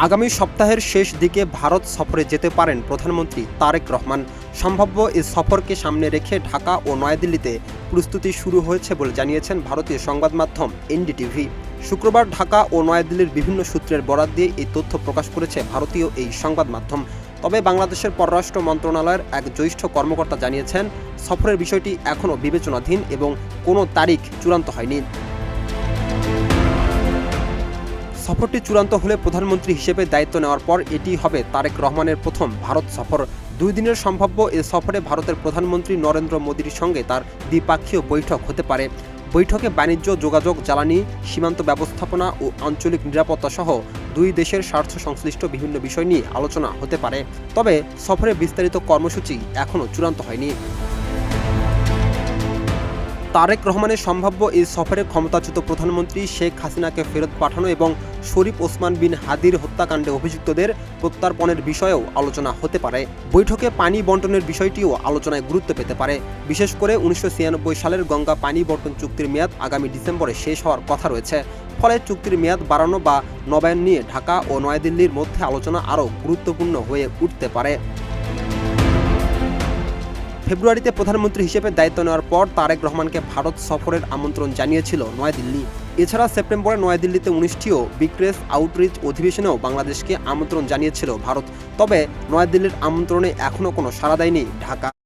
আগামী সপ্তাহের শেষ দিকে ভারত সফরে যেতে পারেন প্রধানমন্ত্রী তারেক রহমান। সম্ভাব্য এই সফরকে সামনে রেখে ঢাকা ও নয়াদিল্লিতে প্রস্তুতি শুরু হয়েছে বলে জানিয়েছেন ভারতীয় সংবাদ মাধ্যম এনডিটিভি। শুক্রবার ঢাকা ও নয়াদিল্লির বিভিন্ন সূত্রের বরাত দিয়ে এই তথ্য প্রকাশ করেছে ভারতীয় এই সংবাদ মাধ্যম। তবে বাংলাদেশের পররাষ্ট্র মন্ত্রণালয়ের এক জ্যেষ্ঠ কর্মকর্তা জানিয়েছেন, সফরের বিষয়টি এখনও বিবেচনাধীন এবং কোনো তারিখ চূড়ান্ত হয়নি। সফরটি চূড়ান্ত হলে প্রধানমন্ত্রী হিসেবে দায়িত্ব নেওয়ার পর এটি হবে তারেক রহমানের প্রথম ভারত সফর। 2 দিনের সম্ভাব্য এ সফরে ভারতের প্রধানমন্ত্রী নরেন্দ্র মোদীর সঙ্গে তার দ্বিপাক্ষীয় বৈঠক হতে পারে। বৈঠকে বাণিজ্য, যোগাযোগ, জ্বালানি, সীমান্ত ব্যবস্থাপনা ও আঞ্চলিক নিরাপত্তা সহ 2 দেশের স্বার্থ সংশ্লিষ্ট বিভিন্ন বিষয় নিয়ে আলোচনা হতে পারে। তবে সফরের বিস্তারিত কর্মসূচি এখনও চূড়ান্ত হয়নি। তারেক রহমানের সম্ভাব্য এই সফরে ক্ষমতাচ্যুত প্রধানমন্ত্রী শেখ হাসিনাকে ফেরত পাঠানো এবং শরীফ ওসমান বিন হাদির হত্যাকাণ্ডে অভিযুক্তদের প্রত্যর্পণের বিষয়েও আলোচনা হতে পারে। বৈঠকে পানি বণ্টনের বিষয়টিও আলোচনায় গুরুত্ব পেতে পারে। বিশেষ করে 1996 সালের গঙ্গা পানি বণ্টন চুক্তির মেয়াদ আগামী ডিসেম্বরে শেষ হওয়ার কথা রয়েছে। ফলে চুক্তির মেয়াদ বাড়ানো বা নবায়ন নিয়ে ঢাকা ও নয়াদিল্লির মধ্যে আলোচনা আরও গুরুত্বপূর্ণ হয়ে উঠতে পারে। ফেব্রুয়ারিতে প্রধানমন্ত্রী হিসেবে দায়িত্ব নেওয়ার পর তারেক রহমানকে ভারত সফরের আমন্ত্রণ জানিয়েছিল নয়াদিল্লি। এছাড়া সেপ্টেম্বরে নয়াদিল্লিতে অনুষ্ঠেয় বিক্রেস আউটরিচ অধিবেশনেও বাংলাদেশকে আমন্ত্রণ জানিয়েছিল ভারত। তবে নয়াদিল্লির আমন্ত্রণে এখনও কোনো সাড়া দেয়নি ঢাকা।